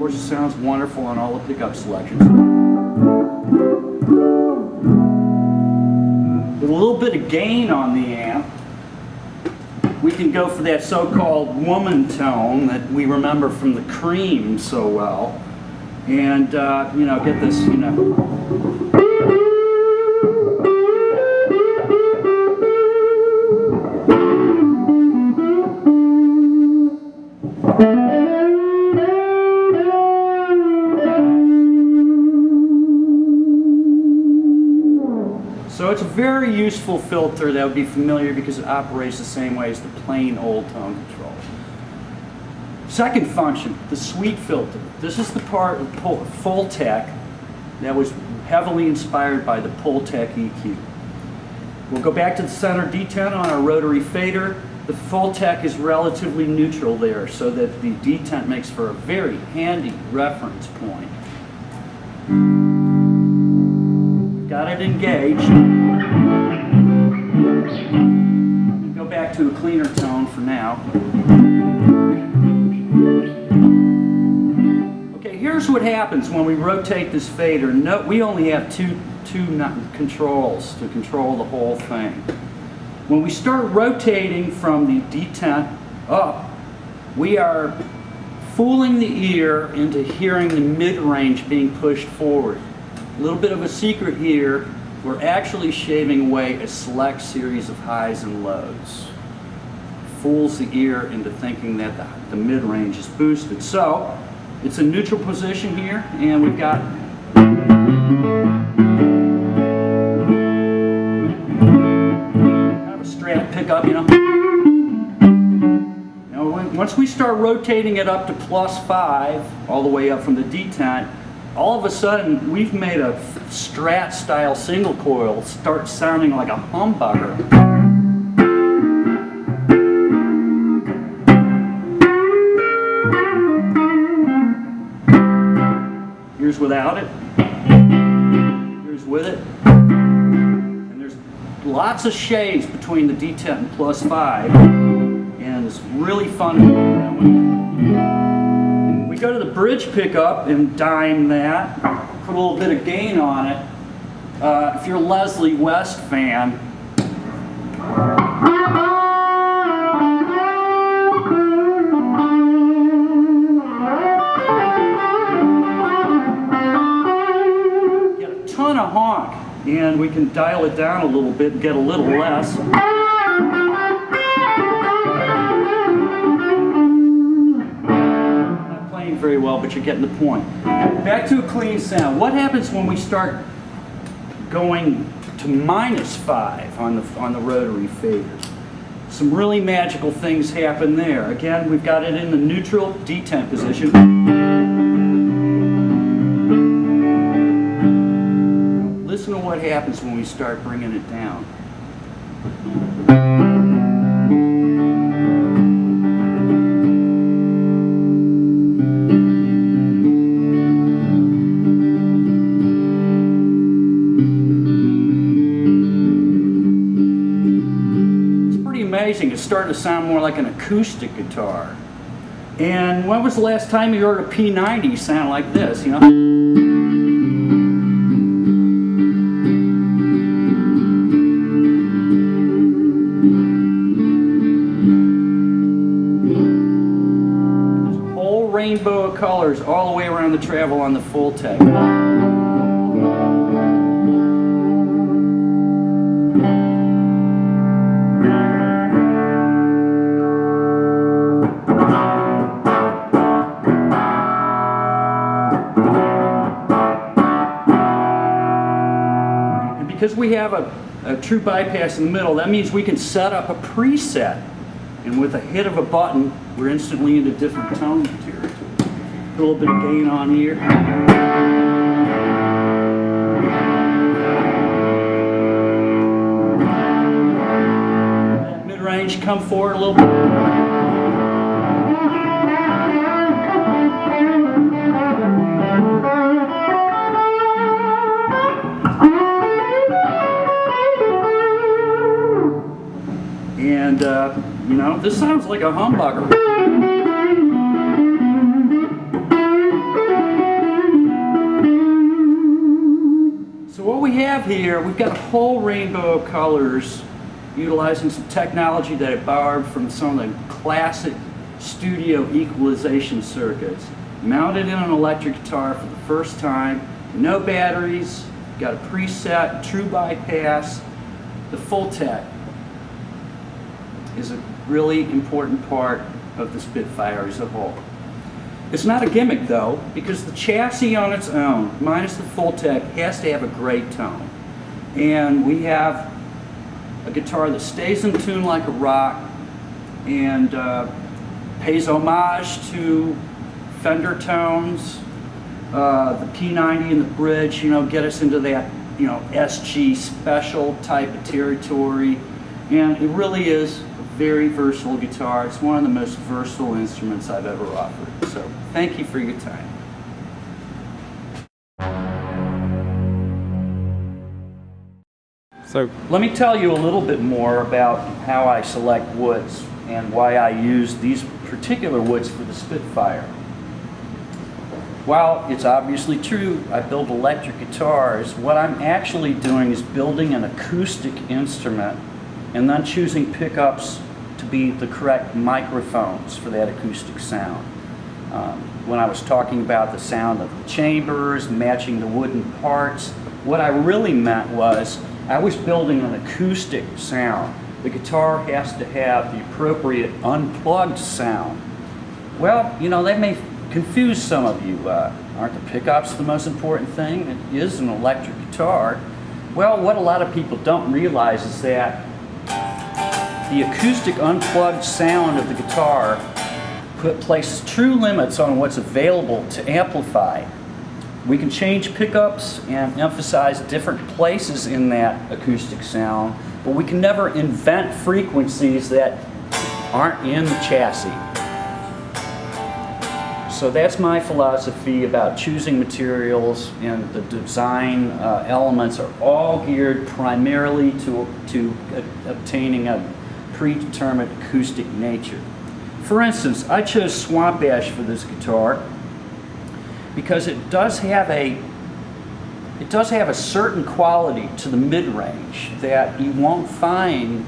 course, it sounds wonderful on all the pickup selections. With a little bit of gain on the amp, we can go for that so-called woman tone that we remember from the Cream so well, and you know, get this, you know. So it's a very useful filter that would be familiar because it operates the same way as the plain old tone control. Second function, the sweep filter. This is the part of Full-Tech that was heavily inspired by the Pultec EQ. We'll go back to the center detent on our rotary fader. The Full-Tech is relatively neutral there, so that the detent makes for a very handy reference point. Got it engaged. Go back to a cleaner tone for now. Okay, here's what happens when we rotate this fader. Note we only have two controls to control the whole thing. When we start rotating from the detent up, we are fooling the ear into hearing the mid-range being pushed forward. A little bit of a secret here, we're actually shaving away a select series of highs and lows. Fools the ear into thinking that the mid-range is boosted. So, it's a neutral position here, and we've got kind of a strat pickup, you know. Now, once we start rotating it up to +5, all the way up from the detent, all of a sudden, we've made a Strat-style single coil start sounding like a humbucker. Here's without it. Here's with it. And there's lots of shades between the detent and +5. And it's really fun. We go to the bridge pickup and dime that, put a little bit of gain on it. If you're a Leslie West fan, get a ton of honk, and we can dial it down a little bit and get a little less. Very well, but you're getting the point. Back to a clean sound. What happens when we start going to -5 on the rotary faders? Some really magical things happen there. Again, we've got it in the neutral detent position. Listen to what happens when we start bringing it down. It's starting to sound more like an acoustic guitar. And when was the last time you heard a P90 sound like this, you know? There's a whole rainbow of colors all the way around the travel on the Full-Tech. Because we have a true bypass in the middle, that means we can set up a preset, and with a hit of a button, we're instantly into different tone territory. Put a little bit of gain on here. That mid-range, come forward a little bit. And, you know, this sounds like a humbucker. have here, we've got a whole rainbow of colors utilizing some technology that I borrowed from some of the classic studio equalization circuits. Mounted in an electric guitar for the first time, no batteries, got a preset, true bypass. The full tech is a really important part of the Spitfire as a whole. It's not a gimmick though, because the chassis on its own, minus the full tech, has to have a great tone. And we have a guitar that stays in tune like a rock and pays homage to Fender tones. The P90 and the bridge, get us into that, SG special type of territory. And it really is a very versatile guitar. It's one of the most versatile instruments I've ever offered. So thank you for your time. So let me tell you a little bit more about how I select woods and why I use these particular woods for the Spitfire. While it's obviously true I build electric guitars, what I'm actually doing is building an acoustic instrument and then choosing pickups to be the correct microphones for that acoustic sound. When I was talking about the sound of the chambers, matching the wooden parts, what I really meant was I was building an acoustic sound. The guitar has to have the appropriate unplugged sound. Well, that may confuse some of you. Aren't the pickups the most important thing? It is an electric guitar. Well, what a lot of people don't realize is that the acoustic unplugged sound of the guitar places true limits on what's available to amplify. We can change pickups and emphasize different places in that acoustic sound, but we can never invent frequencies that aren't in the chassis. So that's my philosophy about choosing materials, and the design elements are all geared primarily to obtaining a predetermined acoustic nature. For instance, I chose swamp ash for this guitar because it does have a certain quality to the mid-range that you won't find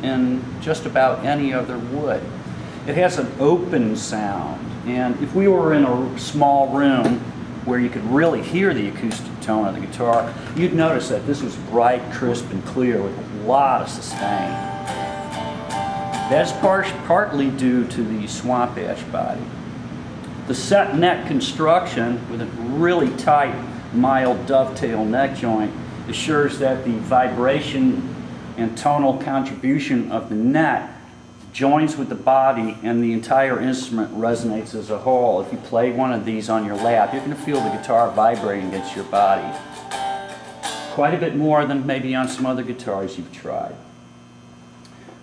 in just about any other wood. It has an open sound, and if we were in a small room where you could really hear the acoustic tone of the guitar, you'd notice that this was bright, crisp, and clear with a lot of sustain. That's partly due to the swamp ash body. The set neck construction with a really tight, mild dovetail neck joint assures that the vibration and tonal contribution of the neck joins with the body, and the entire instrument resonates as a whole. If you play one of these on your lap, you're going to feel the guitar vibrating against your body. Quite a bit more than maybe on some other guitars you've tried.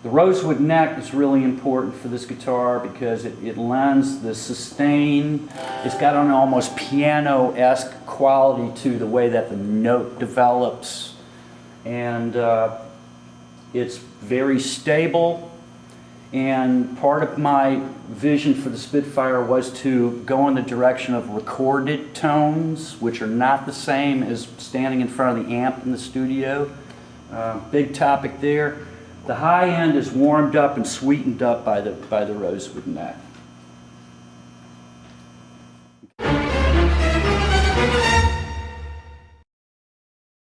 The rosewood neck is really important for this guitar because it lends the sustain. It's got an almost piano-esque quality to the way that the note develops, and it's very stable. And part of my vision for the Spitfire was to go in the direction of recorded tones, which are not the same as standing in front of the amp in the studio. Big topic there. The high end is warmed up and sweetened up by the rosewood neck.